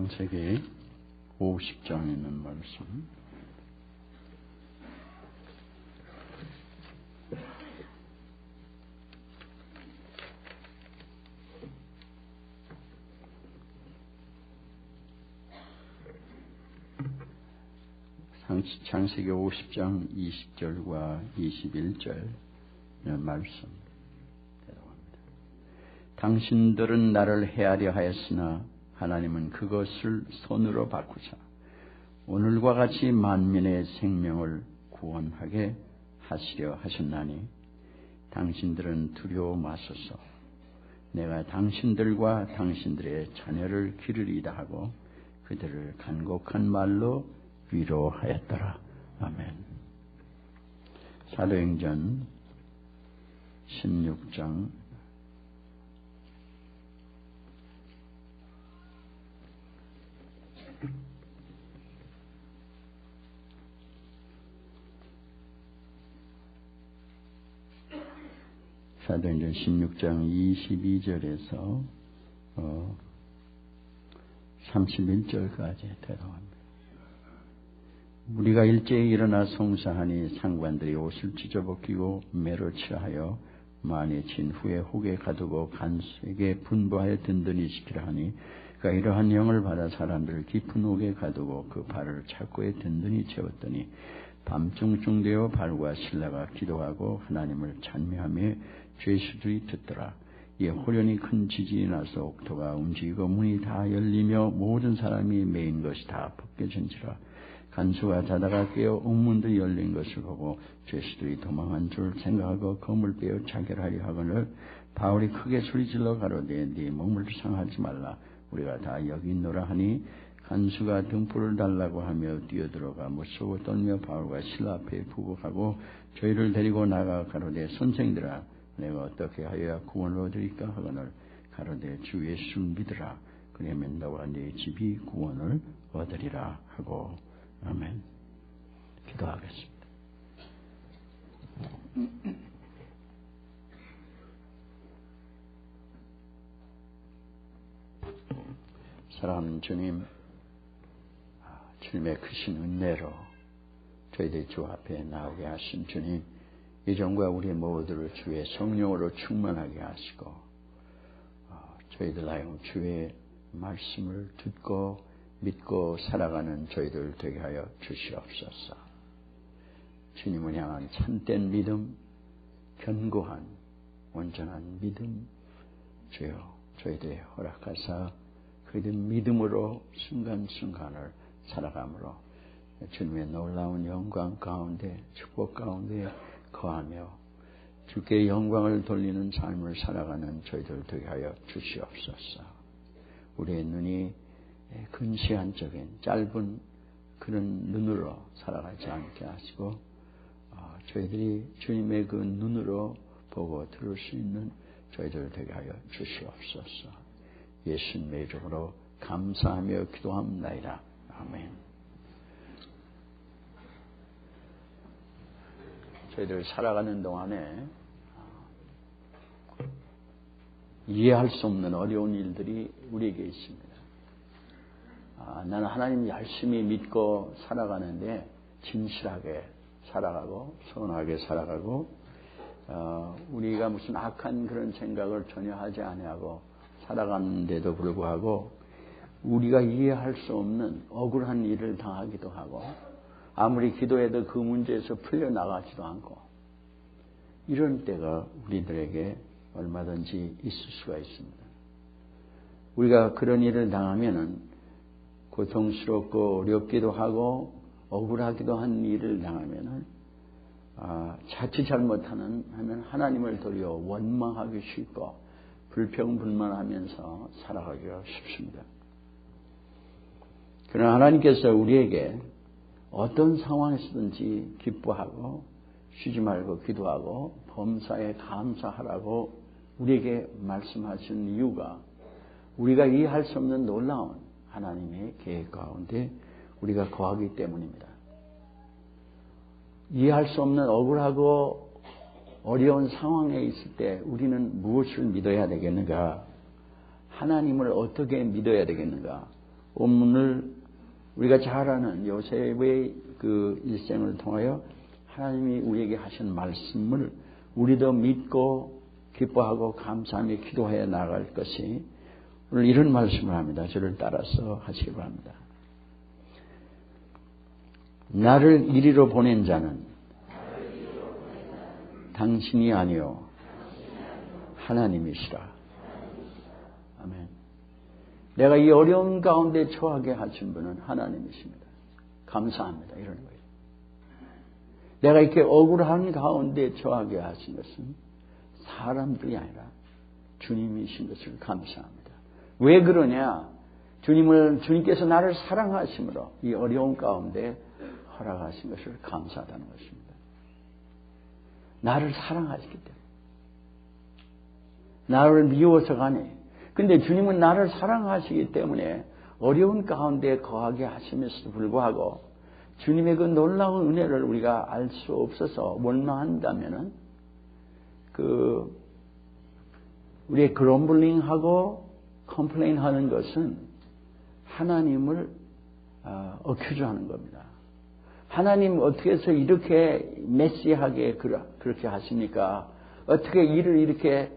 창세기 50장에 있는 말씀. 창세기 50장 20절과 21절 말씀. 당신들은 나를 해하려 하였으나 하나님은 그것을 손으로 바꾸사 오늘과 같이 만민의 생명을 구원하게 하시려 하셨나니 당신들은 두려워 마소서. 내가 당신들과 당신들의 자녀를 기르리이다 하고 그들을 간곡한 말로 위로하였더라. 아멘. 사도행전 16장 22절에서 31절까지 대답합니다. 우리가 일제히 일어나 송사하니 상관들이 옷을 찢어벗기고 매로 취하여 많이 친 후에 혹에 가두고 간수에게 분부하여 든든히 지키라 하니 그가 이러한 영을 받아 사람들을 깊은 옥에 가두고 그 발을 착고에 든든히 채웠더니 밤중쯤 되어 발과 신라가 기도하고 하나님을 찬미하며 죄수들이 듣더라. 이에 호련히 큰 지진이 나서 옥토가 움직이고 문이 다 열리며 모든 사람이 매인 것이 다 벗겨진지라. 간수가 자다가 깨어 옥문도 열린 것을 보고 죄수들이 도망한 줄 생각하고 검을 빼어 자결하려 하거늘 바울이 크게 소리질러 가로되 네 몸을 상하지 말라. 우리가 다 여기 있노라 하니 간수가 등불을 달라고 하며 뛰어들어가 무서워 떨며 바울과 신라 앞에 부복하고 저희를 데리고 나가 가로되 선생들아 내가 어떻게 하여야 구원을 얻으리까 하거늘 가로되 주 예수를 믿으라. 그러면 너와 네 집이 구원을 얻으리라 하고. 아멘. 기도하겠습니다. 사랑하는 주님, 주님의 크신 은혜로 저희들 주 앞에 나오게 하신 주님, 이전과 우리 모두를 주의 성령으로 충만하게 하시고 저희들 하여금 주의 말씀을 듣고 믿고 살아가는 저희들 되게 하여 주시옵소서. 주님을 향한 참된 믿음, 견고한 온전한 믿음 주여 저희들의 허락하사 그들 믿음으로 순간순간을 살아가므로 주님의 놀라운 영광 가운데 축복 가운데 거하며 주께 영광을 돌리는 삶을 살아가는 저희들 되게 하여 주시옵소서. 우리의 눈이 근시안적인 짧은 그런 눈으로 살아가지 않게 하시고 저희들이 주님의 그 눈으로 보고 들을 수 있는 저희들 되게 하여 주시옵소서. 예수님의 이름으로 감사하며 기도합나이다. 아멘. 저희들 살아가는 동안에 이해할 수 없는 어려운 일들이 우리에게 있습니다. 나는 하나님 열심히 믿고 살아가는데 진실하게 살아가고 선하게 살아가고 우리가 무슨 악한 그런 생각을 전혀 하지 아니하고 살아가는데도 불구하고 우리가 이해할 수 없는 억울한 일을 당하기도 하고 아무리 기도해도 그 문제에서 풀려나가지도 않고 이런 때가 우리들에게 얼마든지 있을 수가 있습니다. 우리가 그런 일을 당하면은 고통스럽고 어렵기도 하고 억울하기도 한 일을 당하면은 자칫 잘못하면 하나님을 도리어 원망하기 쉽고 불평불만하면서 살아가기가 쉽습니다. 그러나 하나님께서 우리에게 어떤 상황에서든지 기뻐하고 쉬지 말고 기도하고 범사에 감사하라고 우리에게 말씀하신 이유가 우리가 이해할 수 없는 놀라운 하나님의 계획 가운데 우리가 거하기 때문입니다. 이해할 수 없는 억울하고 어려운 상황에 있을 때 우리는 무엇을 믿어야 되겠는가? 하나님을 어떻게 믿어야 되겠는가? 본문을 우리가 잘 아는 요셉의 그 일생을 통하여 하나님이 우리에게 하신 말씀을 우리도 믿고 기뻐하고 감사하며 기도해 나갈 것이 오늘 이런 말씀을 합니다. 저를 따라서 하시기 바랍니다. 나를 이리로 보낸 자는 당신이 아니요 하나님이시라. 아멘. 내가 이 어려운 가운데 처하게 하신 분은 하나님이십니다. 감사합니다. 이러는 거예요. 내가 이렇게 억울한 가운데 처하게 하신 것은 사람들이 아니라 주님이신 것을 감사합니다. 왜 그러냐? 주님께서 나를 사랑하심으로 이 어려운 가운데 허락하신 것을 감사하다는 것입니다. 나를 사랑하시기 때문에. 나를 미워서가 아니. 근데 주님은 나를 사랑하시기 때문에 어려운 가운데 거하게 하심에도 불구하고 주님의 그 놀라운 은혜를 우리가 알 수 없어서 원망한다면은 우리의 그럼블링하고 컴플레인하는 것은 하나님을 어큐즈하는 겁니다. 하나님 어떻게 해서 이렇게 메시하게 그렇게 하십니까? 어떻게 일을 이렇게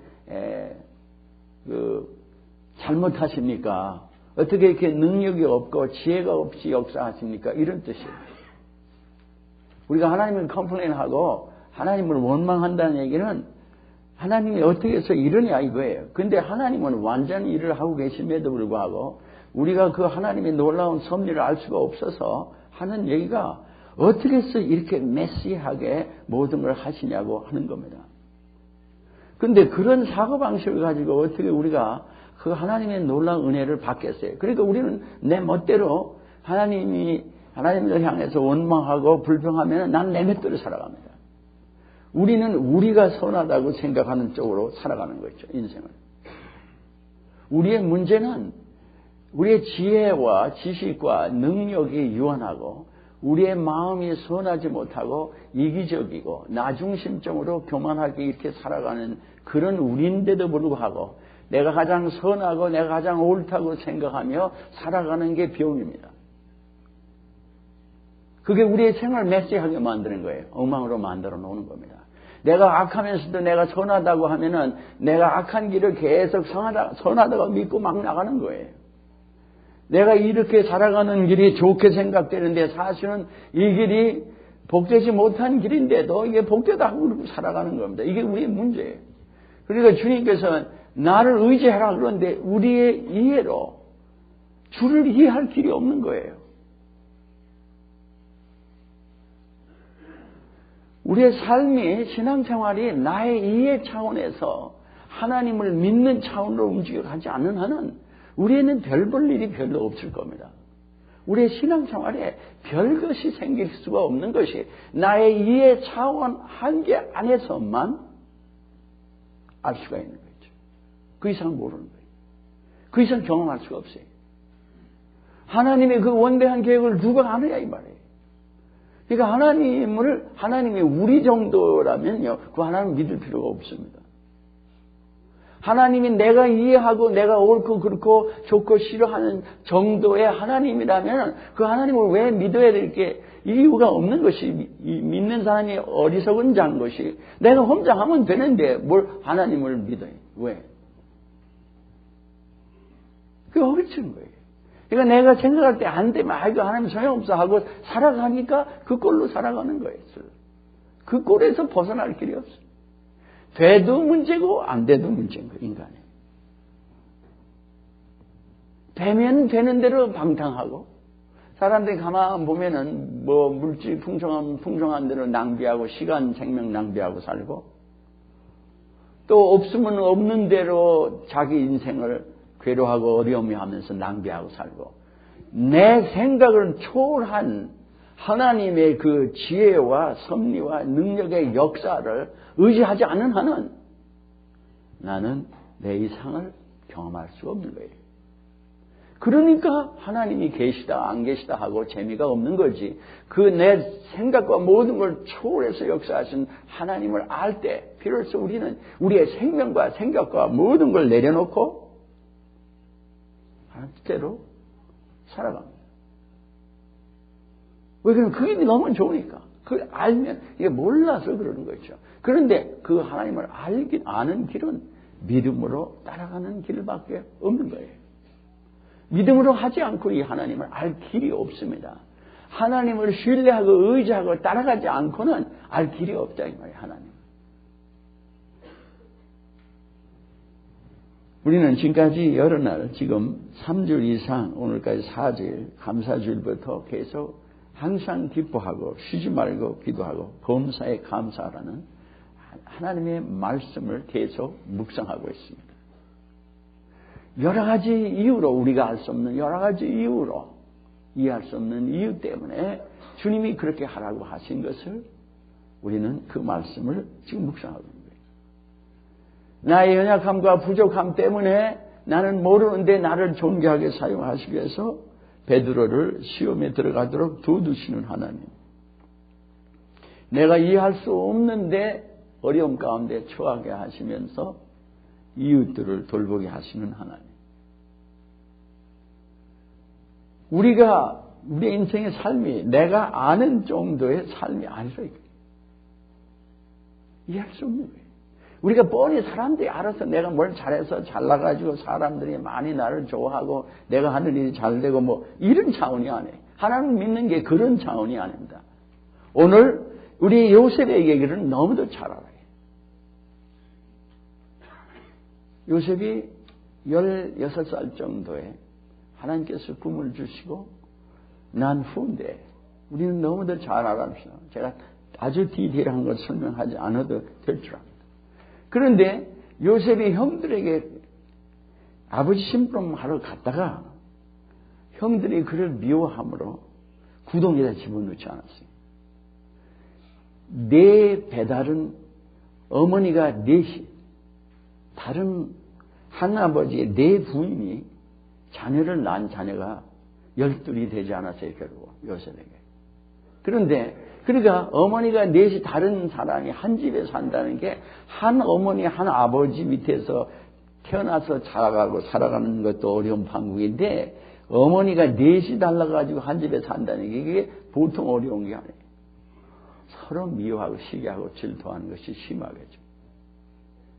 잘못하십니까? 어떻게 이렇게 능력이 없고 지혜가 없이 역사하십니까? 이런 뜻이에요. 우리가 하나님을 컴플레인하고 하나님을 원망한다는 얘기는 하나님이 어떻게 해서 이러냐 이거예요. 근데 하나님은 완전히 일을 하고 계심에도 불구하고 우리가 그 하나님의 놀라운 섭리를 알 수가 없어서 하는 얘기가 어떻게 해서 이렇게 메시하게 모든 걸 하시냐고 하는 겁니다. 근데 그런 사고방식을 가지고 어떻게 우리가 그 하나님의 놀라운 은혜를 받겠어요? 그러니까 우리는 내 멋대로 하나님을 향해서 원망하고 불평하면 난 내 멋대로 살아갑니다. 우리는 우리가 선하다고 생각하는 쪽으로 살아가는 거죠, 인생을. 우리의 문제는 우리의 지혜와 지식과 능력이 유한하고 우리의 마음이 선하지 못하고 이기적이고 나중심적으로 교만하게 이렇게 살아가는 그런 우리인데도 불구하고 내가 가장 선하고 내가 가장 옳다고 생각하며 살아가는 게 병입니다. 그게 우리의 생활을 메시하게 만드는 거예요. 엉망으로 만들어 놓는 겁니다. 내가 악하면서도 내가 선하다고 하면은 내가 악한 길을 계속 선하다고 믿고 막 나가는 거예요. 내가 이렇게 살아가는 길이 좋게 생각되는데 사실은 이 길이 복되지 못한 길인데도 이게 복되다고 살아가는 겁니다. 이게 우리의 문제예요. 그러니까 주님께서는 나를 의지하라 그러는데 우리의 이해로 주를 이해할 길이 없는 거예요. 우리의 삶이 신앙생활이 나의 이해 차원에서 하나님을 믿는 차원으로 움직여가지 않는 한은 우리에는 별 볼 일이 별로 없을 겁니다. 우리의 신앙생활에 별것이 생길 수가 없는 것이 나의 이해 차원 한계 안에서만 알 수가 있는 거죠. 그 이상 모르는 거예요. 그 이상 경험할 수가 없어요. 하나님의 그 원대한 계획을 누가 아느냐 이 말이에요. 그러니까 하나님이 우리 정도라면요, 그 하나님 믿을 필요가 없습니다. 하나님이 내가 이해하고 내가 옳고 그렇고 좋고 싫어하는 정도의 하나님이라면 그 하나님을 왜 믿어야 될 게 이유가 없는 것이 믿는 사람이 어리석은 자인 것이 내가 혼자 하면 되는데 뭘 하나님을 믿어요. 왜? 그게 어리석은 거예요. 그러니까 내가 생각할 때 안 되면 아이고 하나님 소용없어 하고 살아가니까 그 꼴로 살아가는 거예요. 그 꼴에서 벗어날 길이 없어요. 돼도 문제고 안 돼도 문제인 거예요. 인간이. 되면 되는 대로 방탕하고 사람들이 가만 보면은 뭐 물질 풍성한 대로 낭비하고 시간 생명 낭비하고 살고 또 없으면 없는 대로 자기 인생을 괴로워하고 어려움하면서 낭비하고 살고 내 생각을 초월한 하나님의 그 지혜와 섭리와 능력의 역사를 의지하지 않는 한은 나는 내 이상을 경험할 수 없는 거예요. 그러니까 하나님이 계시다 안 계시다 하고 재미가 없는 거지. 그 내 생각과 모든 걸 초월해서 역사하신 하나님을 알 때 비로소 우리는 우리의 생명과 생각과 모든 걸 내려놓고 때로 살아갑니다. 왜 그러면 그게 너무 좋으니까. 그걸 알면, 이게 몰라서 그러는 거죠. 그런데 그 하나님을 아는 길은 믿음으로 따라가는 길밖에 없는 거예요. 믿음으로 하지 않고 이 하나님을 알 길이 없습니다. 하나님을 신뢰하고 의지하고 따라가지 않고는 알 길이 없다 이 말이에요. 하나님. 우리는 지금까지 여러 날 지금 3주일 이상 오늘까지 4주일 감사주일부터 계속 항상 기뻐하고 쉬지 말고 기도하고 범사에 감사하라는 하나님의 말씀을 계속 묵상하고 있습니다. 여러 가지 이유로 우리가 알 수 없는 여러 가지 이유로 이해할 수 없는 이유 때문에 주님이 그렇게 하라고 하신 것을 우리는 그 말씀을 지금 묵상하고 있는 거예요. 나의 연약함과 부족함 때문에 나는 모르는데 나를 존귀하게 사용하시기 위해서 베드로를 시험에 들어가도록 도우시는 하나님. 내가 이해할 수 없는데 어려움 가운데 처하게 하시면서 이웃들을 돌보게 하시는 하나님. 우리의 인생의 삶이 내가 아는 정도의 삶이 아니라 이해할 수 없는 거예요. 우리가 뻔히 사람들이 알아서 내가 뭘 잘해서 잘나가지고 사람들이 많이 나를 좋아하고 내가 하는 일이 잘 되고 뭐 이런 차원이 아니에요. 하나님 믿는 게 그런 차원이 아닙니다. 오늘 우리 요셉의 얘기를 너무도 잘 알아요. 요셉이 16살 정도에 하나님께서 꿈을 주시고 난 후인데 우리는 너무도 잘 알아합시다. 제가 아주 디테일한 걸 설명하지 않아도 될 줄 압니다. 그런데 요셉이 형들에게 아버지 심부름하러 갔다가 형들이 그를 미워함으로 구덩이에다 집어넣지 않았어요. 내 배달은 어머니가 넷이 다른 한 아버지의 네 부인이 자녀를 낳은 자녀가 12이 되지 않았어요. 결국 요셉에게. 그런데 그러니까 어머니가 넷이 다른 사람이 한 집에 산다는 게 한 어머니 한 아버지 밑에서 태어나서 자라가고 살아가는 것도 어려운 판국인데 어머니가 넷이 달라가지고 한 집에 산다는 게 이게 보통 어려운 게 아니에요. 서로 미워하고 시기하고 질투하는 것이 심하겠죠.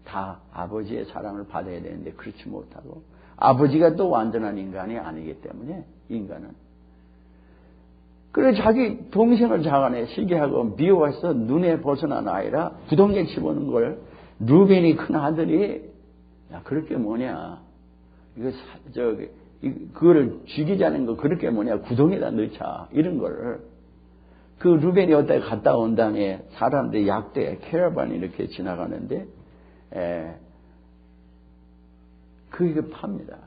다 아버지의 사랑을 받아야 되는데 그렇지 못하고 아버지가 또 완전한 인간이 아니기 때문에 인간은 그래 자기 동생을 자간에 시기하고 미워해서 눈에 벗어난 아이라 구덩이에 집어넣은 걸 루벤이 큰 아들이 야 그렇게 뭐냐 이거 그거를 죽이자는 거 그렇게 뭐냐 구덩이에다 넣자 이런 거를 그 루벤이 어디에 갔다 온 다음에 사람들이 약대 캐러반이 이렇게 지나가는데 그게 팝니다.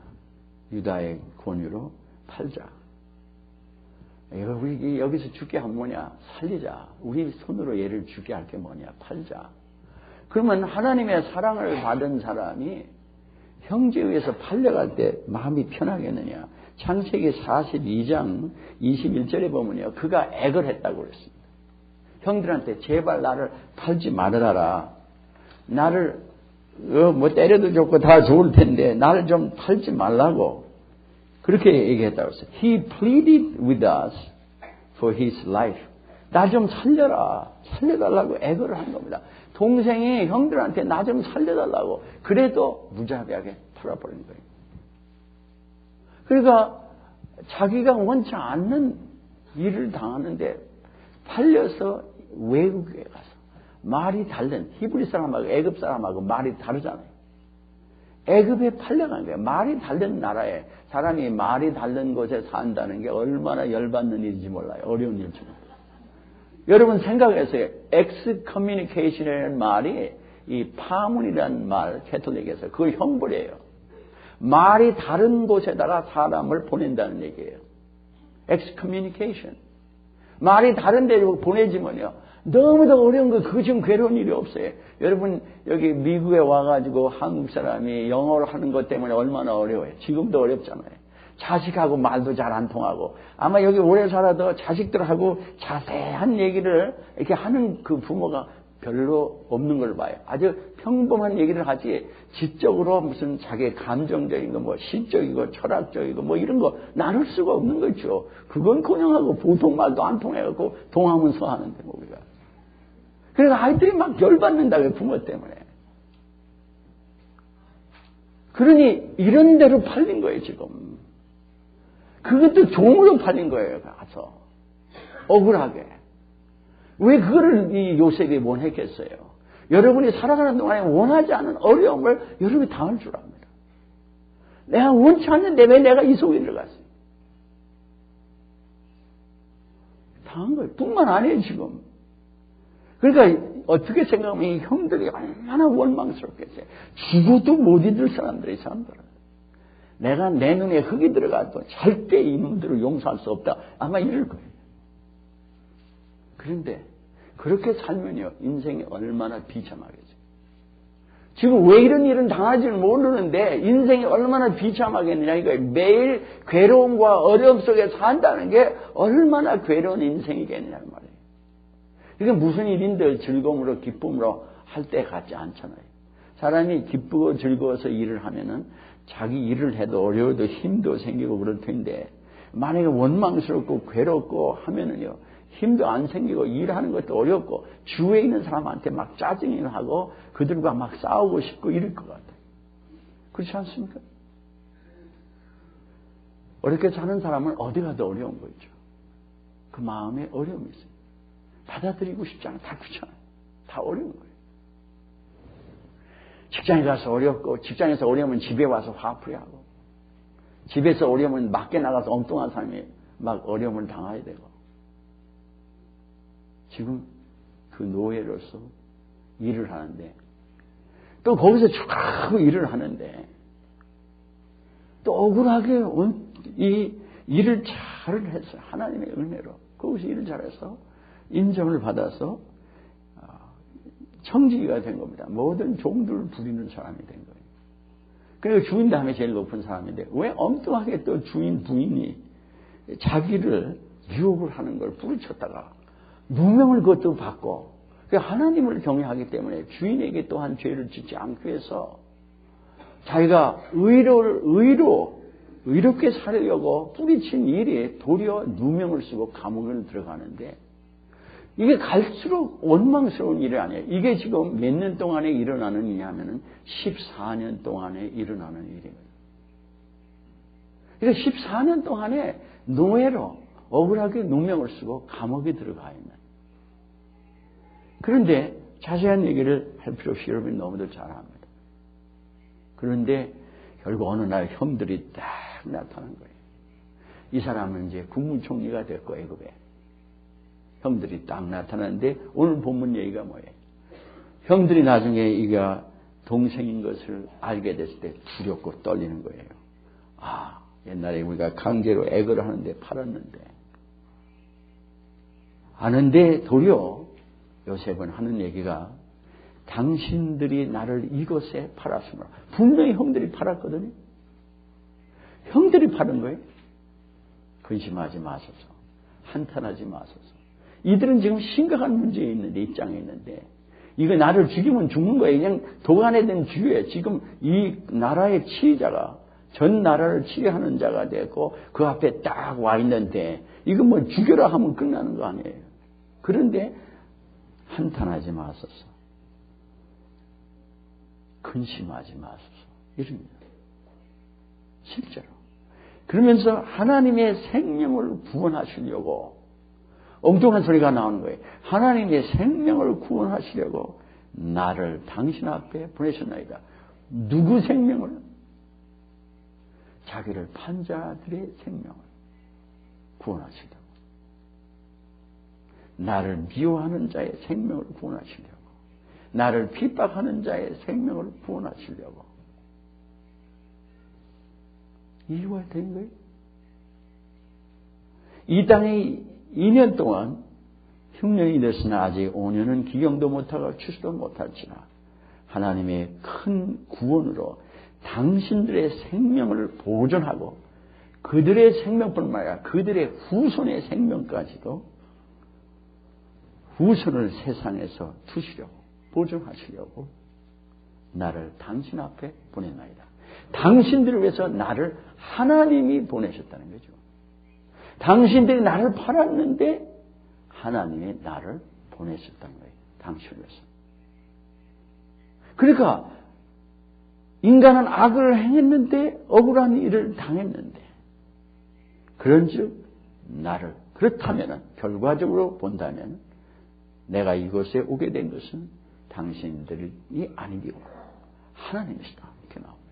유다의 권유로 팔자. 우리 여기서 죽게 하면 뭐냐? 살리자. 우리 손으로 얘를 죽게 할 게 뭐냐? 팔자. 그러면 하나님의 사랑을 받은 사람이 형제에 의해서 팔려갈 때 마음이 편하겠느냐? 창세기 42장 21절에 보면요. 그가 액을 했다고 그랬습니다. 형들한테 제발 나를 팔지 말아라. 나를 뭐 때려도 좋고 다 좋을 텐데 나를 좀 팔지 말라고 그렇게 얘기했다고 했어요. He pleaded with us for his life. 나 좀 살려라. 살려달라고 애걸을 한 겁니다. 동생이 형들한테 나 좀 살려달라고 그래도 무자비하게 팔아버린 거예요. 그러니까 자기가 원치 않는 일을 당하는데 팔려서 외국에 가서 말이 다른 히브리 사람하고 애굽 사람하고 말이 다르잖아요. 애굽에 팔려간 거예요. 말이 다른 나라에 사람이 말이 다른 곳에 산다는 게 얼마나 열받는 일인지 몰라요. 어려운 일인지 몰라요. 여러분 생각해서요. excommunication이라는 말이 이 파문이라는 말 캐톨릭에서 그걸 형벌이에요. 말이 다른 곳에다가 사람을 보낸다는 얘기예요. excommunication. 말이 다른 데로 보내지면요. 너무도 어려운 거, 그거 지금 괴로운 일이 없어요. 여러분, 여기 미국에 와가지고 한국 사람이 영어를 하는 것 때문에 얼마나 어려워요. 지금도 어렵잖아요. 자식하고 말도 잘 안 통하고. 아마 여기 오래 살아도 자식들하고 자세한 얘기를 이렇게 하는 그 부모가 별로 없는 걸 봐요. 아주 평범한 얘기를 하지 지적으로 무슨 자기 감정적인 거, 뭐 시적이고 철학적이고 뭐 이런 거 나눌 수가 없는 거죠. 그건 그냥하고 보통 말도 안 통해갖고 동하면서 하는데 뭐 우리가. 그래서 아이들이 막 열받는다고요, 부모 때문에. 그러니 이런 대로 팔린 거예요, 지금. 그것도 종으로 팔린 거예요, 가서. 억울하게. 왜 그거를 이 요셉이 원했겠어요? 여러분이 살아가는 동안에 원하지 않은 어려움을 여러분이 당할 줄 압니다. 내가 원치 않는데 왜 내가 이 속에 들어갔어요? 당한 거예요. 뿐만 아니에요, 지금. 그러니까 어떻게 생각하면 이 형들이 얼마나 원망스럽겠어요. 죽어도 못 잊을 사람들이 사람들은. 내가 내 눈에 흙이 들어가도 절대 이놈들을 용서할 수 없다. 아마 이럴 거예요. 그런데 그렇게 살면요, 인생이 얼마나 비참하겠어요. 지금 왜 이런 일은 당하지를 모르는데 인생이 얼마나 비참하겠느냐 이거예요. 매일 괴로움과 어려움 속에 산다는 게 얼마나 괴로운 인생이겠느냐는 말이에요. 이게 무슨 일인들 즐거움으로 기쁨으로 할 때 같지 않잖아요. 사람이 기쁘고 즐거워서 일을 하면은 자기 일을 해도 어려워도 힘도 생기고 그럴 텐데 만약에 원망스럽고 괴롭고 하면은요 힘도 안 생기고 일하는 것도 어렵고 주위에 있는 사람한테 막 짜증이 나고 그들과 막 싸우고 싶고 이럴 것 같아요. 그렇지 않습니까? 어렵게 사는 사람은 어디 가도 어려운 거죠. 그 마음에 어려움이 있어요. 받아들이고 싶지 않아. 다 귀찮아요. 다 어려운 거예요. 직장에 가서 어렵고 직장에서 어려우면 집에 와서 화풀이하고 집에서 어려우면 밖에 나가서 엉뚱한 사람이 막 어려움을 당해야 되고 지금 그 노예로서 일을 하는데 또 거기서 쭉 일을 하는데 또 억울하게 이 일을 잘 했어요. 하나님의 은혜로 거기서 일을 잘해서 인정을 받아서 청지기가 된 겁니다. 모든 종들을 부리는 사람이 된 거예요. 그리고 주인 다음에 제일 높은 사람인데 왜 엉뚱하게 또 주인 부인이 자기를 유혹을 하는 걸 뿌리쳤다가 누명을 그것도 받고 하나님을 경외하기 때문에 주인에게 또한 죄를 짓지 않기 위해서 자기가 의롭게 살려고 뿌리친 일이 도리어 누명을 쓰고 감옥을 들어가는데 이게 갈수록 원망스러운 일이 아니에요. 이게 지금 몇 년 동안에 일어나는 일이냐면은 14년 동안에 일어나는 일이에요. 그래서 14년 동안에 노예로 억울하게 누명을 쓰고 감옥에 들어가 있는. 그런데 자세한 얘기를 할 필요 없이 여러분이 너무들 잘 압니다. 그런데 결국 어느 날 형들이 딱 나타난 거예요. 이 사람은 이제 국무총리가 됐고 애굽에. 형들이 딱 나타나는데 오늘 본문 얘기가 뭐예요? 형들이 나중에 이가 동생인 것을 알게 됐을 때 두렵고 떨리는 거예요. 아, 옛날에 우리가 강제로 애거를 하는데 팔았는데. 아는데 도리어 요셉은 하는 얘기가 당신들이 나를 이곳에 팔았으므로 분명히 형들이 팔았거든요. 형들이 팔은 거예요. 근심하지 마소서. 한탄하지 마소서. 이들은 지금 심각한 문제에 있는데 입장에 있는데 이거 나를 죽이면 죽는 거예요. 그냥 도간에 된 주에 지금 이 나라의 치자가 전 나라를 치료하는 자가 됐고 그 앞에 딱 와 있는데 이거 뭐 죽여라 하면 끝나는 거 아니에요. 그런데 한탄하지 마소서. 근심하지 마소서. 이럽니다. 실제로. 그러면서 하나님의 생명을 구원하시려고 엉뚱한 소리가 나오는 거예요. 하나님의 생명을 구원하시려고 나를 당신 앞에 보내셨나이다. 누구 생명을? 자기를 판 자들의 생명을 구원하시려고. 나를 미워하는 자의 생명을 구원하시려고. 나를 핍박하는 자의 생명을 구원하시려고. 이유가 된 거예요. 이 땅에 2년 동안 흉년이 됐으나 아직 5년은 기경도 못하고 추수도 못할지나 하나님의 큰 구원으로 당신들의 생명을 보존하고 그들의 생명뿐만 아니라 그들의 후손의 생명까지도 후손을 세상에서 두시려고 보존하시려고 나를 당신 앞에 보냈나이다. 당신들을 위해서 나를 하나님이 보내셨다는 거죠. 당신들이 나를 팔았는데 하나님이 나를 보내셨다는 거예요. 당신을 위해서. 그러니까 인간은 악을 행했는데 억울한 일을 당했는데 그런즉 나를 그렇다면 결과적으로 본다면 내가 이곳에 오게 된 것은 당신들이 아니고 하나님이시다. 이렇게 나옵니다.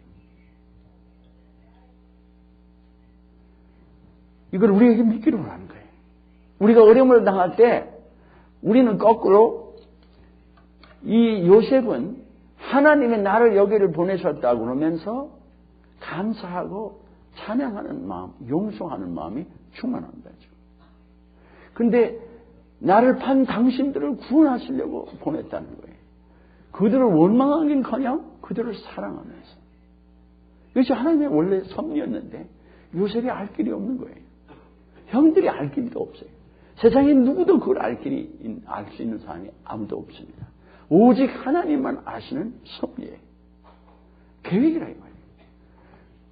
이걸 우리에게 믿기로 하는 거예요. 우리가 어려움을 당할 때 우리는 거꾸로 이 요셉은 하나님이 나를 여기를 보내셨다고 그러면서 감사하고 찬양하는 마음, 용서하는 마음이 충만한 거죠. 그런데 나를 판 당신들을 구원하시려고 보냈다는 거예요. 그들을 원망하긴커녕 그들을 사랑하면서. 이것이 하나님의 원래 섭리였는데 요셉이 알 길이 없는 거예요. 형들이 알 길도 없어요. 세상에 누구도 그걸 알 수 있는 사람이 아무도 없습니다. 오직 하나님만 아시는 섭리예요. 계획이라 이거예요.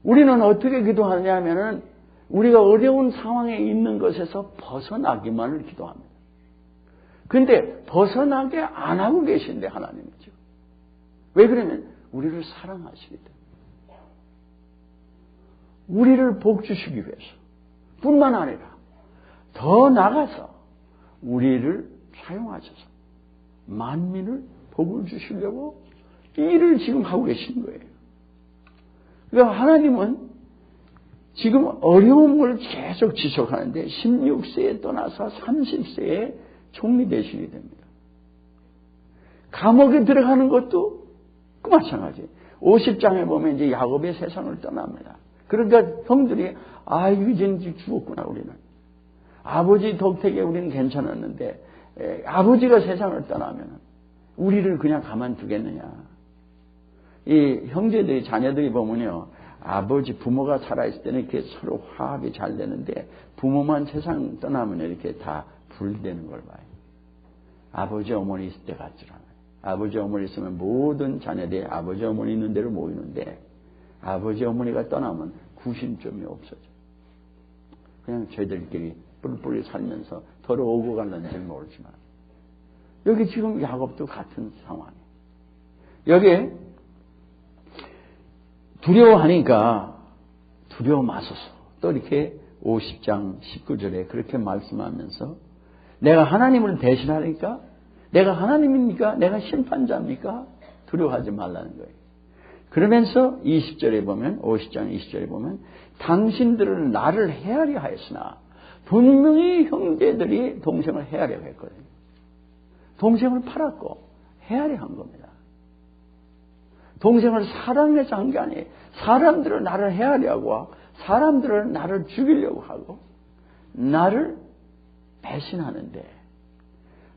우리는 어떻게 기도하냐면은 우리가 어려운 상황에 있는 것에서 벗어나기만을 기도합니다. 그런데 벗어나게 안 하고 계신데 하나님이죠. 왜 그러면 우리를 사랑하시기 때문에. 우리를 복 주시기 위해서 뿐만 아니라 더 나아가서 우리를 사용하셔서 만민을 복을 주시려고 이 일을 지금 하고 계신 거예요. 그러니까 하나님은 지금 어려움을 계속 지속하는데 16세에 떠나서 30세에 총리대신이 됩니다. 감옥에 들어가는 것도 그 마찬가지. 50장에 보면 이제 야곱이 세상을 떠납니다. 그러니까 형들이 이제 죽었구나 우리는. 아버지 덕택에 우리는 괜찮았는데 아버지가 세상을 떠나면 우리를 그냥 가만두겠느냐. 이 형제들이 자녀들이 보면요. 아버지 부모가 살아있을 때는 이렇게 서로 화합이 잘 되는데 부모만 세상 떠나면 이렇게 다 분리되는 걸 봐요. 아버지 어머니 있을 때 같지 않아요. 아버지 어머니 있으면 모든 자녀들이 아버지 어머니 있는 데로 모이는데 아버지 어머니가 떠나면 구심점이 없어져. 그냥 저희들끼리 뿔뿔이 살면서 서로 오고 갈는지는 모르지만 여기 지금 야곱도 같은 상황이에요. 여기에 두려워하니까 두려워 마소서. 또 이렇게 50장 19절에 그렇게 말씀하면서 내가 하나님을 대신하니까 내가 하나님입니까? 내가 심판자입니까? 두려워하지 말라는 거예요. 그러면서 20절에 보면 50장 20절에 보면 당신들은 나를 헤아려 하였으나 분명히 형제들이 동생을 헤아려 했거든요. 동생을 팔았고 헤아려 한 겁니다. 동생을 사랑해서 한 게 아니에요. 사람들을 나를 헤아려고 하고 사람들을 나를 죽이려고 하고 나를 배신하는데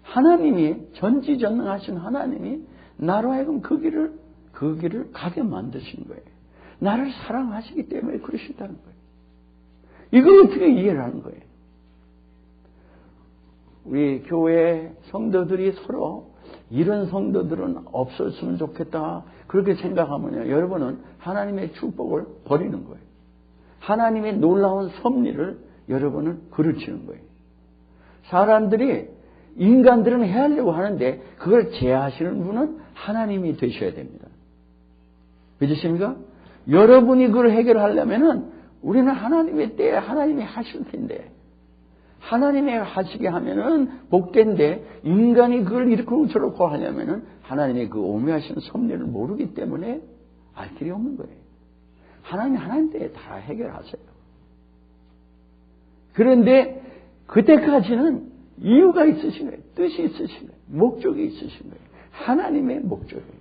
하나님이 전지전능하신 하나님이 나로 하여금 그 길을 가게 만드신 거예요. 나를 사랑하시기 때문에 그러신다는 거예요. 이걸 어떻게 이해를 하는 거예요? 우리 교회 성도들이 서로 이런 성도들은 없었으면 좋겠다. 그렇게 생각하면요. 여러분은 하나님의 축복을 버리는 거예요. 하나님의 놀라운 섭리를 여러분은 그르치는 거예요. 사람들이 인간들은 헤아려고 하는데 그걸 제하시는 분은 하나님이 되셔야 됩니다. 믿으십니까? 여러분이 그걸 해결하려면은 우리는 하나님의 때에 하나님이 하실 텐데 하나님이 하시게 하면은 복된데 인간이 그걸 이렇게 저렇게 하려면은 하나님의 그 오묘하신 섭리를 모르기 때문에 알 길이 없는 거예요. 하나님이 하나님 때에 다 해결하세요. 그런데 그때까지는 이유가 있으신 거예요. 뜻이 있으신 거예요. 목적이 있으신 거예요. 하나님의 목적이에요.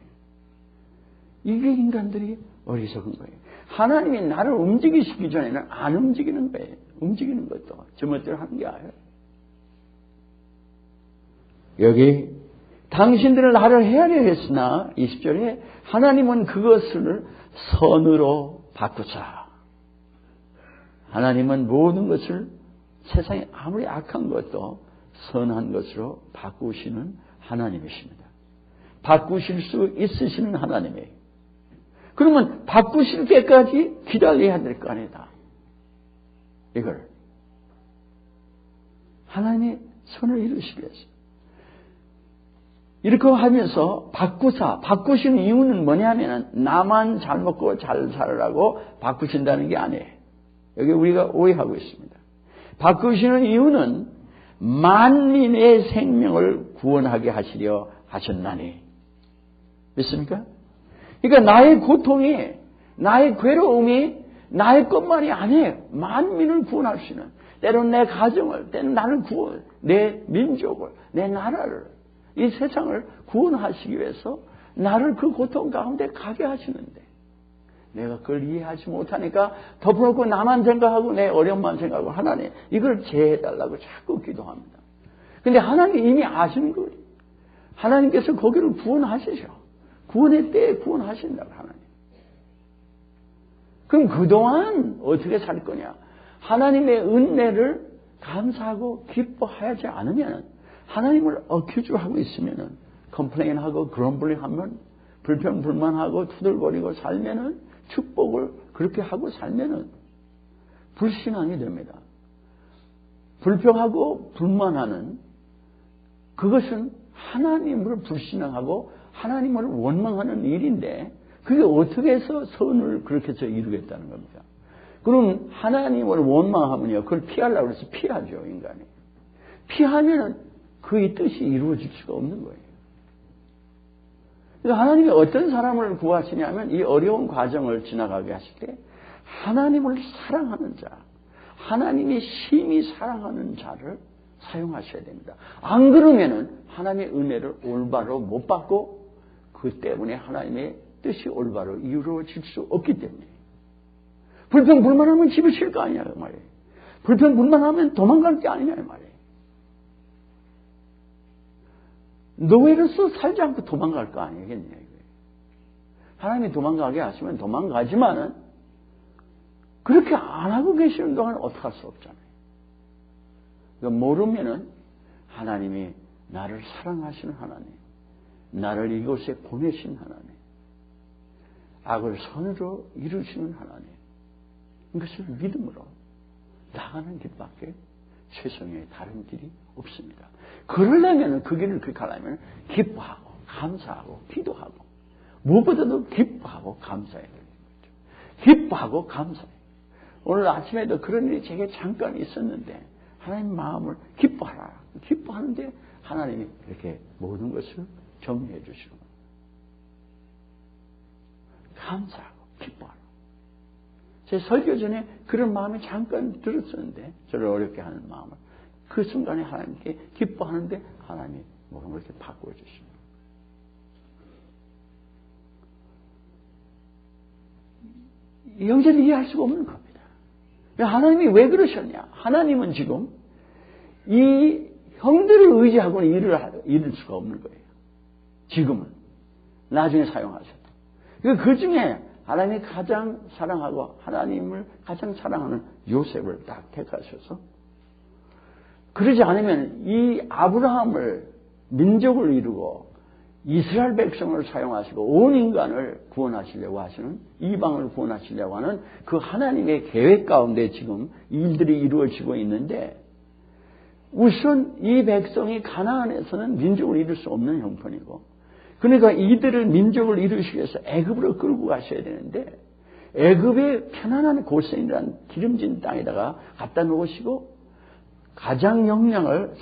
이게 인간들이 어리석은 거예요. 하나님이 나를 움직이시기 전에는 안 움직이는 거예요. 움직이는 것도 저것들 하는 게 아니에요. 여기 당신들은 나를 헤아려 했으나 20절에 하나님은 그것을 선으로 바꾸자. 하나님은 모든 것을 세상에 아무리 악한 것도 선한 것으로 바꾸시는 하나님이십니다. 바꾸실 수 있으시는 하나님이에요. 그러면 바꾸실 때까지 기다려야 될 거 아니다. 이걸 하나님의 선을 이루시기 위해서 이렇게 하면서 바꾸시는 이유는 뭐냐면 나만 잘 먹고 잘 살으라고 바꾸신다는 게 아니에요. 여기 우리가 오해하고 있습니다. 바꾸시는 이유는 만민의 생명을 구원하게 하시려 하셨나니. 믿습니까? 그러니까 나의 고통이, 나의 괴로움이 나의 것만이 아니에요. 만민을 구원할 수 있는, 때로는 내 가정을, 때로는 나를 구원, 내 민족을, 내 나라를, 이 세상을 구원하시기 위해서 나를 그 고통 가운데 가게 하시는데 내가 그걸 이해하지 못하니까 덮어놓고 나만 생각하고 내 어려움만 생각하고 하나님 이걸 제해달라고 자꾸 기도합니다. 근데 하나님 이미 아시는 거예요. 하나님께서 거기를 구원하시죠. 구원의 때에 구원하신다고 하나님. 그럼 그동안 어떻게 살 거냐? 하나님의 은혜를 감사하고 기뻐하지 않으면 하나님을 어큐즈하고 있으면은 컴플레인하고 그럼블링하면 불평불만하고 투덜거리고 살면은 축복을 그렇게 하고 살면은 불신앙이 됩니다. 불평하고 불만하는 그것은 하나님을 불신앙하고 하나님을 원망하는 일인데 그게 어떻게 해서 선을 그렇게 해서 이루겠다는 겁니까? 그럼 하나님을 원망하면요 그걸 피하려고 해서 피하죠 인간이. 피하면은 그의 뜻이 이루어질 수가 없는 거예요. 그러니까 하나님이 어떤 사람을 구하시냐면 이 어려운 과정을 지나가게 하실 때 하나님을 사랑하는 자, 하나님이 심히 사랑하는 자를 사용하셔야 됩니다. 안 그러면은 하나님의 은혜를 올바로 못 받고 그 때문에 하나님의 뜻이 올바로 이루어질 수 없기 때문에 불평불만하면 집에 쉴 거 아니냐 그 말이에요. 불평불만하면 도망갈 게 아니냐 그 말이에요. 노예로서 살지 않고 도망갈 거 아니겠냐 이거예요. 하나님이 도망가게 하시면 도망가지만은 그렇게 안 하고 계시는 동안 어떡할 수 없잖아요. 그러니까 모르면은 하나님이 나를 사랑하시는 하나님, 나를 이곳에 보내신 하나님, 악을 선으로 이루시는 하나님, 이것을 믿음으로 나가는 길밖에 세상에 다른 길이 없습니다. 그러려면 그 길을 그렇게 가려면 기뻐하고 감사하고 기도하고 무엇보다도 기뻐하고 감사해야 되는 거죠. 기뻐하고 감사해요. 오늘 아침에도 그런 일이 제게 잠깐 있었는데 하나님 마음을 기뻐하라. 기뻐하는데 하나님이 이렇게 모든 것을 정리해 주시고 감사하고 기뻐하라. 제 설교 전에 그런 마음이 잠깐 들었었는데 저를 어렵게 하는 마음을 그 순간에 하나님께 기뻐하는데 하나님이 모든 걸 이렇게 바꾸어 주십니다. 영전히 이해할 수가 없는 겁니다. 하나님이 왜 그러셨냐? 하나님은 지금 이 형들을 의지하고는 이룰 수가 없는 거예요. 지금은. 나중에 사용하셔도. 그 중에 하나님이 가장 사랑하고 하나님을 가장 사랑하는 요셉을 딱 택하셔서 그러지 않으면 이 아브라함을 민족을 이루고 이스라엘 백성을 사용하시고 온 인간을 구원하시려고 하시는 이방을 구원하시려고 하는 그 하나님의 계획 가운데 지금 일들이 이루어지고 있는데 우선 이 백성이 가나안에서는 민족을 이룰 수 없는 형편이고 그러니까 이들을 민족을 이루시기 위해서 애굽으로 끌고 가셔야 되는데 애굽의 편안한 고센이라는 기름진 땅에다가 갖다 놓으시고 가장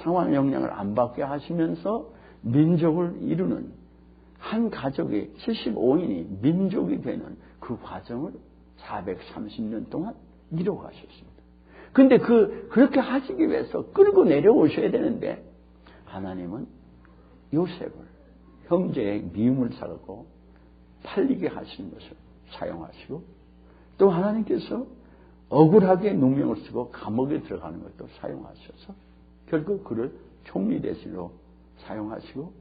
상황 영향을 안 받게 하시면서 민족을 이루는 한 가족이 75인이 민족이 되는 그 과정을 430년 동안 이뤄가셨습니다. 그런데 그렇게 하시기 위해서 끌고 내려오셔야 되는데 하나님은 요셉을 형제의 미움을 사고 팔리게 하시는 것을 사용하시고 또 하나님께서 억울하게 누명을 쓰고 감옥에 들어가는 것도 사용하셔서 결국 그를 총리 대신으로 사용하시고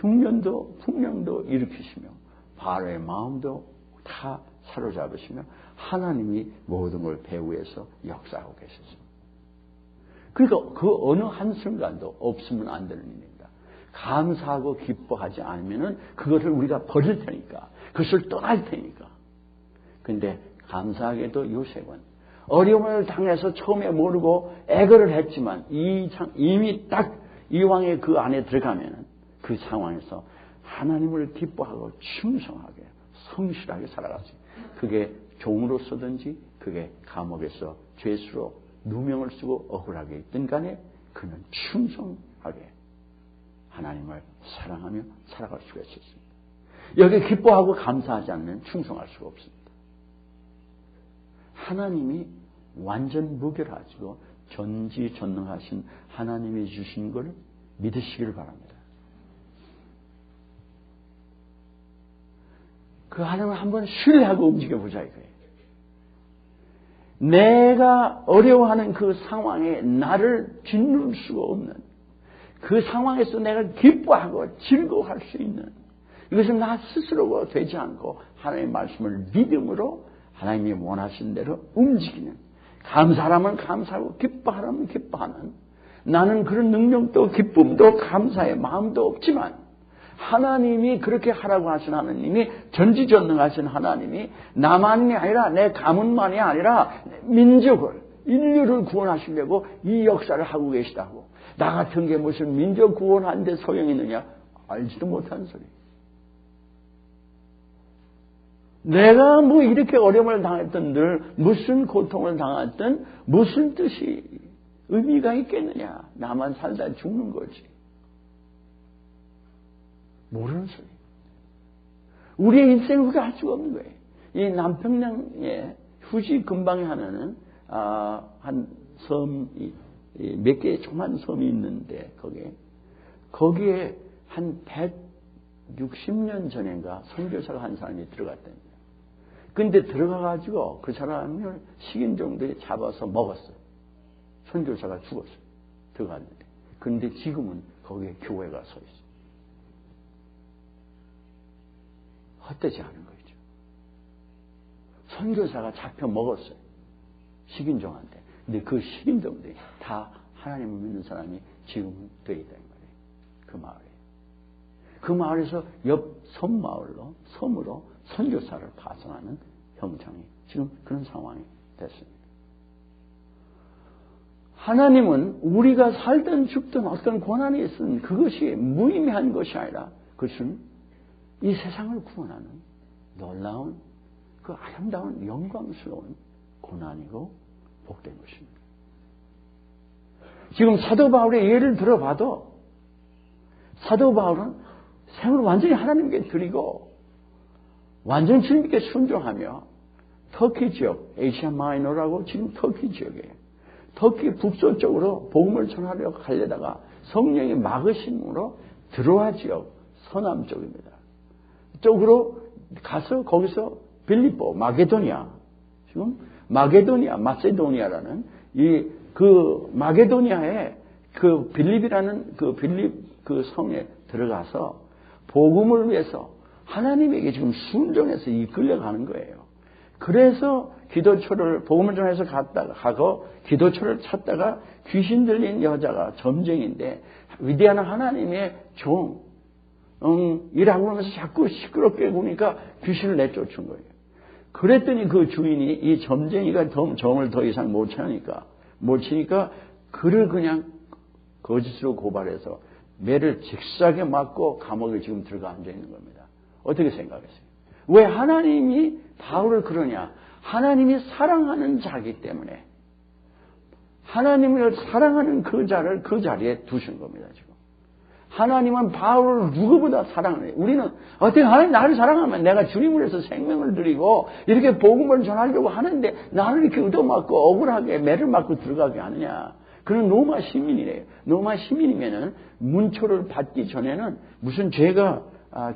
흉년도 풍령도 일으키시며 바로의 마음도 다 사로잡으시며 하나님이 모든 걸 배후에서 역사하고 계셨습니다. 그러니까 그 어느 한순간도 없으면 안 되는 일입니다. 감사하고 기뻐하지 않으면은 그것을 우리가 버릴 테니까, 그것을 떠날 테니까. 근데 감사하게도 요셉은 어려움을 당해서 처음에 모르고 애거를 했지만 이미 딱 이 왕의 그 안에 들어가면은 그 상황에서 하나님을 기뻐하고 충성하게 성실하게 살아가지. 그게 종으로서든지 그게 감옥에서 죄수로 누명을 쓰고 억울하게 있든 간에 그는 충성하게 하나님을 사랑하며 살아갈 수가 있었습니다. 여기 기뻐하고 감사하지 않으면 충성할 수가 없습니다. 하나님이 완전 무결하시고 전지전능하신 하나님이 주신 걸 믿으시기를 바랍니다. 그 하나님을 한번 신뢰하고 움직여보자 이거예요. 내가 어려워하는 그 상황에 나를 짓눌 수가 없는 그 상황에서 내가 기뻐하고 즐거워할 수 있는 이것은 나 스스로가 되지 않고 하나님의 말씀을 믿음으로 하나님이 원하신 대로 움직이는 감사하면 감사하고 기뻐하면 기뻐하는 나는 그런 능력도 기쁨도 감사의 마음도 없지만 하나님이 그렇게 하라고 하신 하나님이 전지전능하신 하나님이 나만이 아니라 내 가문만이 아니라 민족을 인류를 구원하시려고 이 역사를 하고 계시다고. 나 같은 게 무슨 민족 구원하는데 소용이 있느냐? 알지도 못하는 소리. 내가 뭐 이렇게 어려움을 당했던 늘 무슨 고통을 당했던 무슨 뜻이 의미가 있겠느냐? 나만 살다 죽는 거지. 모르는 소리. 우리의 인생 그게 할 수가 없는 거예요. 이 남평양에 후지 근방에 하나는 한 섬이 몇 개의 조그만 섬이 있는데 거기에 한 160년 전인가 선교사가 한 사람이 들어갔답니다. 근데 들어가가지고 그 사람을 식인종들이 잡아서 먹었어요. 선교사가 죽었어요. 들어갔는데. 근데 지금은 거기에 교회가 서 있어요. 헛되지 않은 거죠. 선교사가 잡혀 먹었어요. 식인종한테. 근데 그 식인종들이 다 하나님을 믿는 사람이 지금은 되어 있다는 말이에요. 그 마을에. 그 마을에서 옆 섬으로 선교사를 파송하는 형상이 지금 그런 상황이 됐습니다. 하나님은 우리가 살든 죽든 어떤 고난이 있으면 그것이 무의미한 것이 아니라 그것은 이 세상을 구원하는 놀라운 그 아름다운 영광스러운 고난이고 복된 것입니다. 지금 사도 바울의 예를 들어봐도 사도 바울은 생을 완전히 하나님께 드리고 완전 주님께 순종하며 터키 지역, 에이시아 마이너라고 지금 터키 지역이에요. 터키 북서쪽으로 복음을 전하려고 가려다가 성령이 막으심으로 드로아 지역 서남쪽입니다. 쪽으로 가서 거기서 빌립보, 마게도니아, 지금 마세도니아라는 그 마게도니아의 그 빌립이라는 그 성에 들어가서 복음을 위해서 하나님에게 지금 순종해서 이끌려가는 거예요. 그래서 기도처를 복음을 전해서 가고 기도처를 찾다가 귀신 들린 여자가 점쟁인데 위대한 하나님의 종 일하고 나면서 자꾸 시끄럽게 구니까 귀신을 내쫓은 거예요. 그랬더니 그 주인이 이 점쟁이가 점을 더 이상 못 치니까 그를 그냥 거짓으로 고발해서 매를 직사하게 맞고 감옥에 지금 들어가 앉아 있는 겁니다. 어떻게 생각하세요? 왜 하나님이 바울을 그러냐? 하나님이 사랑하는 자이기 때문에 하나님을 사랑하는 그 자를 그 자리에 두신 겁니다. 지금 하나님은 바울을 누구보다 사랑해요. 우리는 어떻게 하나님 나를 사랑하면 내가 주님을 위해서 생명을 드리고 이렇게 복음을 전하려고 하는데 나를 이렇게 얻어맞고 억울하게 매를 맞고 들어가게 하느냐? 그는 로마 시민이래요. 로마 시민이면은 문초를 받기 전에는 무슨 죄가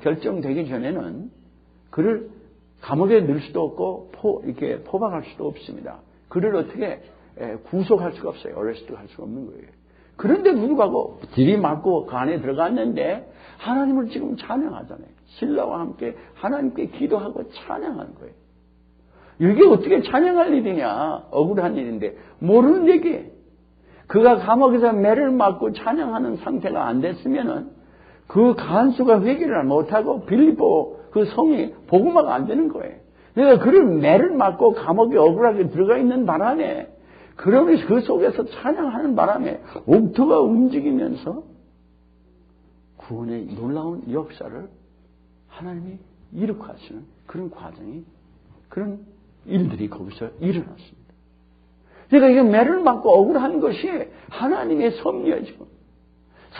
결정되기 전에는 그를 감옥에 넣을 수도 없고 이렇게 포박할 수도 없습니다. 그를 어떻게 구속할 수가 없어요. 어레스트 할 수가 없는 거예요. 그런데 불구하고 들이맞고 그 안에 들어갔는데 하나님을 지금 찬양하잖아요. 신라와 함께 하나님께 기도하고 찬양하는 거예요. 이게 어떻게 찬양할 일이냐? 억울한 일인데 모르는 얘기예요. 그가 감옥에서 매를 맞고 찬양하는 상태가 안 됐으면은 그 간수가 회개를 못하고 빌립보 그 성이 복음화가 안 되는 거예요. 내가 그를 매를 맞고 감옥에 억울하게 들어가 있는 바람에 그러면서 그 속에서 찬양하는 바람에 옥토가 움직이면서 구원의 놀라운 역사를 하나님이 이룩하시는 그런 과정이 그런 일들이 거기서 일어났습니다. 그러니까 이게 매를 맞고 억울한 것이 하나님의 섭리이죠.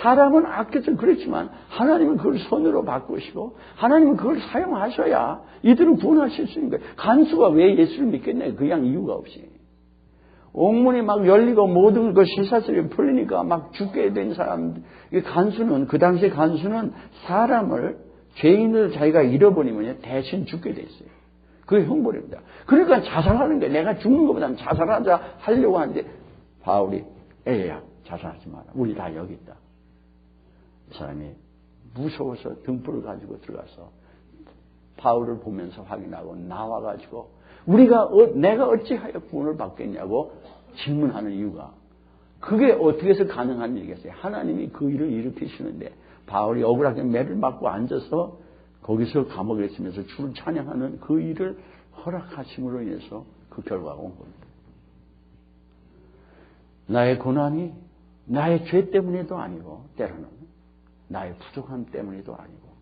사람은 아껴서 그렇지만 하나님은 그걸 손으로 바꾸시고 하나님은 그걸 사용하셔야 이들을 구원하실 수 있는 거예요. 간수가 왜 예수를 믿겠냐? 그냥 이유가 없이. 옥문이 막 열리고 모든 그 쇠사슬이 풀리니까 막 죽게 된 사람, 간수는, 그 당시에 간수는 사람을, 죄인을 자기가 잃어버리면 대신 죽게 돼 있어요. 그게 형벌입니다. 그러니까 자살하는 거예요. 내가 죽는 것보다는 자살하자 하려고 하는데 바울이 에야 자살하지 마라. 우리 다 여기 있다. 이 사람이 무서워서 등불을 가지고 들어가서 바울을 보면서 확인하고 나와가지고 내가 어찌하여 구원을 받겠냐고 질문하는 이유가 그게 어떻게 해서 가능한 일이겠어요? 하나님이 그 일을 일으키시는데 바울이 억울하게 매를 맞고 앉아서 거기서 감옥에 있으면서 주를 찬양하는 그 일을 허락하심으로 인해서 그 결과가 온 겁니다. 나의 고난이 나의 죄 때문에도 아니고 때로는 나의 부족함 때문에도 아니고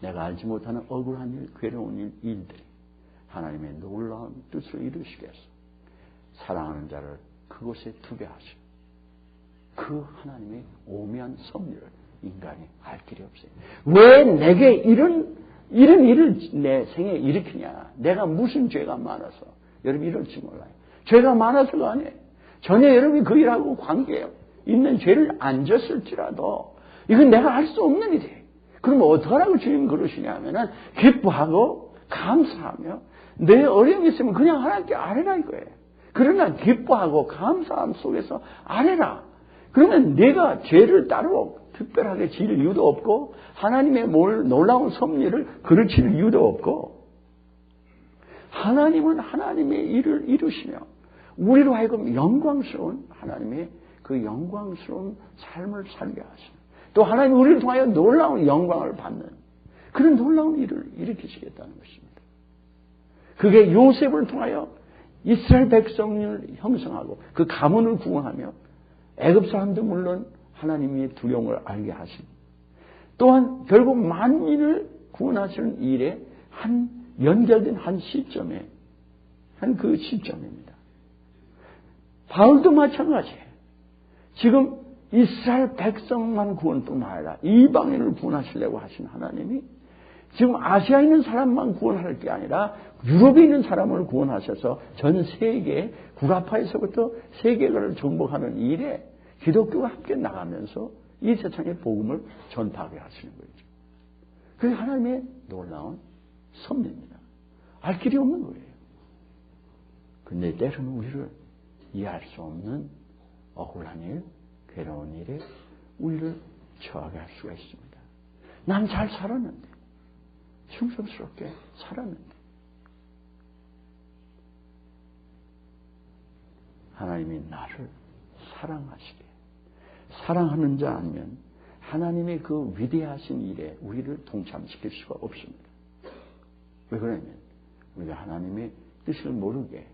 내가 알지 못하는 억울한 일, 괴로운 일들이 하나님의 놀라운 뜻을 이루시게 해서 사랑하는 자를 그곳에 두게 하시고 그 하나님의 오묘한 섭리를 인간이 알 길이 없어요. 왜 내게 이런 일을 내 생에 일으키냐? 내가 무슨 죄가 많아서? 여러분 이럴지 몰라요. 죄가 많아서가 아니에요. 전혀 여러분이 그 일하고 관계 있는 죄를 안 졌을지라도 이건 내가 할 수 없는 일이에요. 그럼 어떡하라고 주님 그러시냐 하면은 기뻐하고 감사하며 내 어려움이 있으면 그냥 하나님께 아뢰라 이거예요. 그러나 기뻐하고 감사함 속에서 아뢰라. 그러면 내가 죄를 따로 특별하게 지을 이유도 없고 하나님의 놀라운 섭리를 그르칠 이유도 없고 하나님은 하나님의 일을 이루시며 우리로 하여금 영광스러운 하나님의 그 영광스러운 삶을 살게 하시는 또 하나님 우리를 통하여 놀라운 영광을 받는 그런 놀라운 일을 일으키시겠다는 것입니다. 그게 요셉을 통하여 이스라엘 백성을 형성하고 그 가문을 구원하며 애굽 사람도 물론 하나님의 두려움을 알게 하시고 또한 결국 만민을 구원하시는 일에 한 연결된 한 시점에 한 그 시점입니다. 바울도 마찬가지예요. 지금 이스라엘 백성만 구원뿐만 아니라 이방인을 구원하시려고 하신 하나님이 지금 아시아에 있는 사람만 구원할 게 아니라 유럽에 있는 사람을 구원하셔서 전 세계 구라파에서부터 세계를 정복하는 일에 기독교가 함께 나가면서 이 세상의 복음을 전파하게 하시는 거죠. 그게 하나님의 놀라운 섭리입니다. 알 길이 없는 거예요. 근데 때로는 우리를 이해할 수 없는 억울한 일, 괴로운 일에 우리를 처하게 할 수가 있습니다. 난 잘 살았는데, 충성스럽게 살았는데 하나님이 나를 사랑하시게 사랑하는 자 아니면 하나님의 그 위대하신 일에 우리를 동참시킬 수가 없습니다. 왜 그러냐면 우리가 하나님의 뜻을 모르게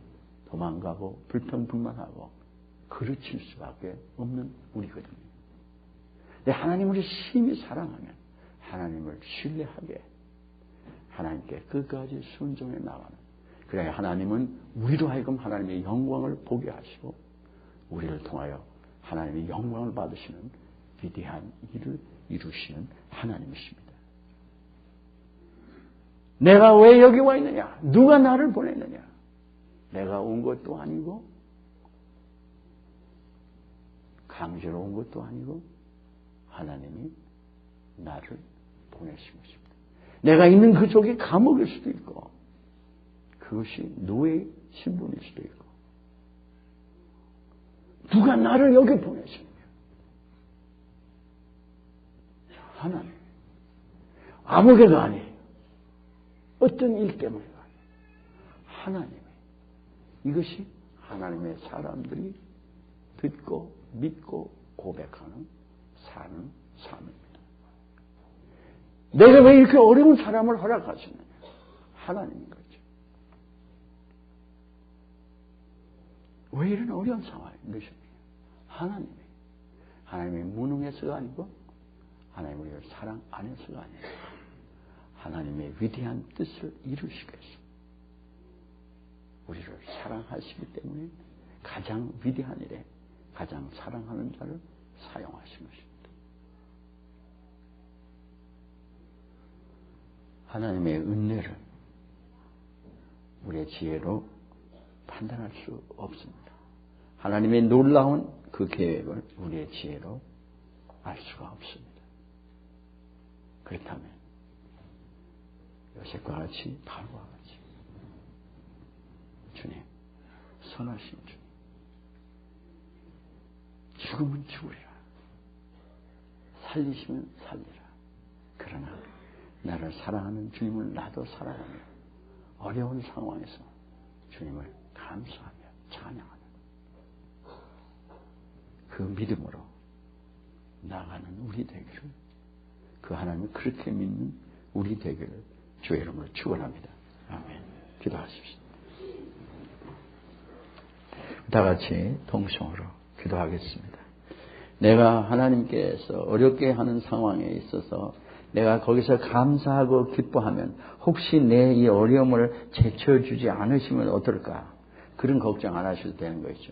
도망가고 불평불만하고 그르칠 수밖에 없는 우리거든요. 근데 하나님을 심히 사랑하면 하나님을 신뢰하게 하나님께 끝까지 순종해 나가는 그래야 하나님은 우리로 하여금 하나님의 영광을 보게 하시고 우리를 통하여 하나님의 영광을 받으시는 위대한 일을 이루시는 하나님이십니다. 내가 왜 여기 와 있느냐? 누가 나를 보냈느냐? 내가 온 것도 아니고 강제로 온 것도 아니고 하나님이 나를 보내신 것입니다. 내가 있는 그쪽이 감옥일 수도 있고 그것이 노예 신분일 수도 있고 누가 나를 여기 보내시느냐? 하나님. 아무개가 아니에요. 어떤 일 때문에가 아니에요. 하나님의. 이것이 하나님의 사람들이 듣고 믿고 고백하는 사는 삶입니다. 내가 왜 이렇게 어려운 사람을 허락하시느냐? 하나님인 거죠. 왜 이런 어려운 상황이 넣으셨느냐? 하나님이 무능해서가 아니고 하나님 우리를 사랑 안 해서가 아니에요. 하나님의 위대한 뜻을 이루시기 위해서 우리를 사랑하시기 때문에 가장 위대한 일에 가장 사랑하는 자를 사용하신 것입니다. 하나님의 은혜를 우리의 지혜로 판단할 수 없습니다. 하나님의 놀라운 그 계획을 우리의 지혜로 알 수가 없습니다. 그렇다면 요셉과 같이 바울과 같이 주님, 선하신 주님, 죽으면 죽으리라, 살리시면 살리라. 그러나 나를 사랑하는 주님을 나도 사랑하며 어려운 상황에서 주님을 감사하며 찬양하는 그 믿음으로 나아가는 우리 되기를, 그 하나님을 그렇게 믿는 우리 되기를 주의 이름으로 축원합니다. 아멘. 기도하십시오. 다 같이 동성으로 기도하겠습니다. 내가 하나님께서 어렵게 하는 상황에 있어서 내가 거기서 감사하고 기뻐하면 혹시 내 이 어려움을 제쳐주지 않으시면 어떨까? 그런 걱정 안 하셔도 되는 것이죠.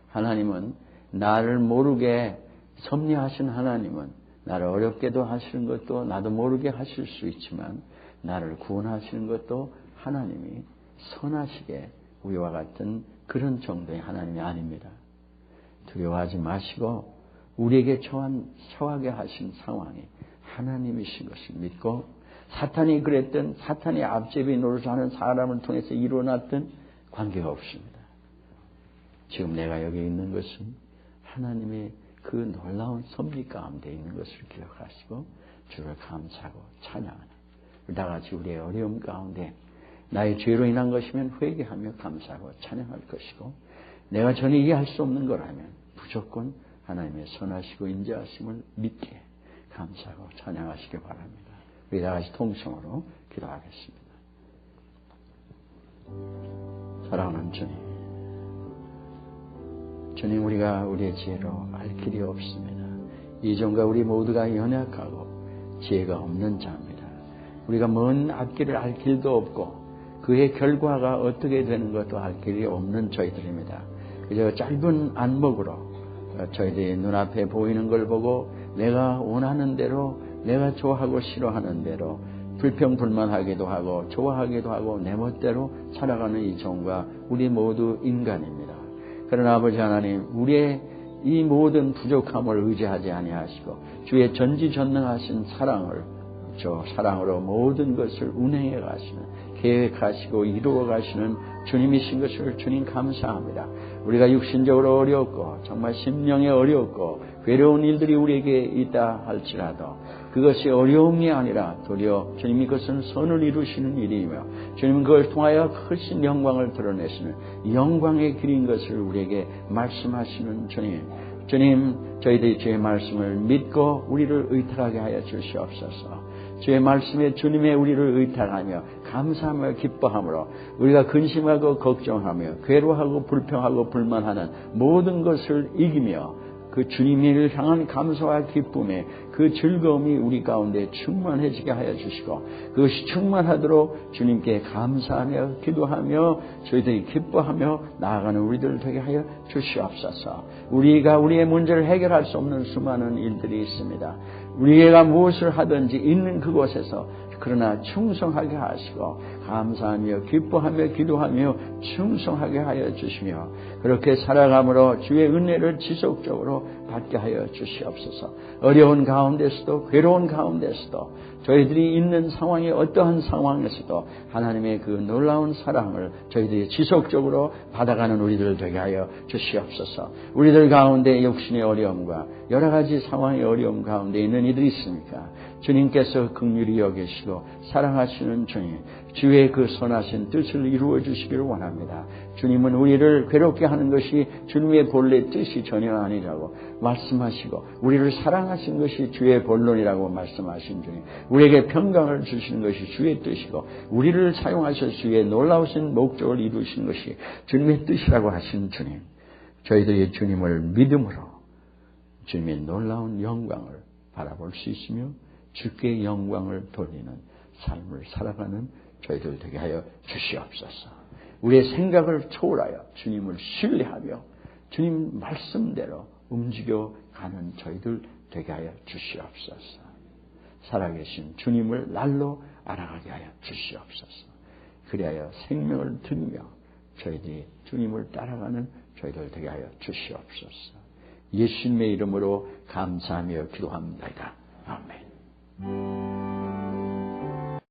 하나님은 나를 모르게 섭리하신 하나님은 나를 어렵게도 하시는 것도 나도 모르게 하실 수 있지만 나를 구원하시는 것도 하나님이 선하시게 우리와 같은 그런 정도의 하나님이 아닙니다. 두려워하지 마시고 우리에게 처하게 하신 상황이 하나님이신 것을 믿고 사탄이 그랬던 사탄이 앞제비 노릇하는 사람을 통해서 일어났던 관계가 없습니다. 지금 내가 여기 있는 것은 하나님의 그 놀라운 섭리 가운데 있는 것을 기억하시고 주를 감사하고 찬양하는 다같이 우리의 어려움 가운데 나의 죄로 인한 것이면 회개하며 감사하고 찬양할 것이고 내가 전혀 이해할 수 없는 거라면 무조건 하나님의 선하시고 인자하심을 믿게 감사하고 찬양하시기 바랍니다. 우리 다같이 통성으로 기도하겠습니다. 사랑하는 주님, 우리가 우리의 지혜로 알 길이 없습니다. 이전과 우리 모두가 연약하고 지혜가 없는 자입니다. 우리가 먼 앞길을 알 길도 없고 그의 결과가 어떻게 되는 것도 알 길이 없는 저희들입니다. 그저 짧은 안목으로 저희들이 눈앞에 보이는 걸 보고 내가 원하는 대로 내가 좋아하고 싫어하는 대로 불평불만하기도 하고 좋아하기도 하고 내 멋대로 살아가는 이 종과 우리 모두 인간입니다. 그러나 아버지 하나님, 우리의 이 모든 부족함을 의지하지 아니하시고 주의 전지전능하신 사랑을 저 사랑으로 모든 것을 운행해 가시는 계획하시고 이루어 가시는 주님이신 것을 주님 감사합니다. 우리가 육신적으로 어렵고 정말 심령에 어렵고 괴로운 일들이 우리에게 있다 할지라도 그것이 어려움이 아니라 도리어 주님이 그것은 선을 이루시는 일이며 주님은 그걸 통하여 훨씬 영광을 드러내시는 영광의 길인 것을 우리에게 말씀하시는 주님, 저희들이 주의 말씀을 믿고 우리를 의탁하게 하여 주시옵소서. 주의 말씀에 주님의 우리를 의탁하며 감사하며 기뻐함으로 우리가 근심하고 걱정하며 괴로워하고 불평하고 불만하는 모든 것을 이기며 그 주님을 향한 감사와 기쁨에 그 즐거움이 우리 가운데 충만해지게 하여 주시고 그것이 충만하도록 주님께 감사하며 기도하며 저희들이 기뻐하며 나아가는 우리들 되게 하여 주시옵소서. 우리가 우리의 문제를 해결할 수 없는 수많은 일들이 있습니다. 우리가 무엇을 하든지 있는 그곳에서 그러나 충성하게 하시고 감사하며 기뻐하며 기도하며 충성하게 하여 주시며 그렇게 살아감으로 주의 은혜를 지속적으로 받게 하여 주시옵소서. 어려운 가운데서도 괴로운 가운데서도 저희들이 있는 상황이 어떠한 상황에서도 하나님의 그 놀라운 사랑을 저희들이 지속적으로 받아가는 우리들 되게 하여 주시옵소서. 우리들 가운데 육신의 어려움과 여러 가지 상황의 어려움 가운데 있는 이들이 있습니까? 주님께서 긍휼히 여기시고 사랑하시는 주의 그 선하신 뜻을 이루어 주시기를 원합니다. 주님은 우리를 괴롭게 하는 것이 주님의 본래 뜻이 전혀 아니라고 말씀하시고 우리를 사랑하신 것이 주의 본론이라고 말씀하신 주님, 우리에게 평강을 주시는 것이 주의 뜻이고 우리를 사용하셔 주의 놀라우신 목적을 이루시는 것이 주님의 뜻이라고 하신 주님, 저희들이 주님을 믿음으로 주님의 놀라운 영광을 바라볼 수 있으며 주께 영광을 돌리는 삶을 살아가는 저희들 되게 하여 주시옵소서. 우리의 생각을 초월하여 주님을 신뢰하며 주님 말씀대로 움직여가는 저희들 되게 하여 주시옵소서. 살아계신 주님을 날로 알아가게 하여 주시옵소서. 그리하여 생명을 드리며 저희들이 주님을 따라가는 저희들 되게 하여 주시옵소서. 예수님의 이름으로 감사하며 기도합니다. 아멘.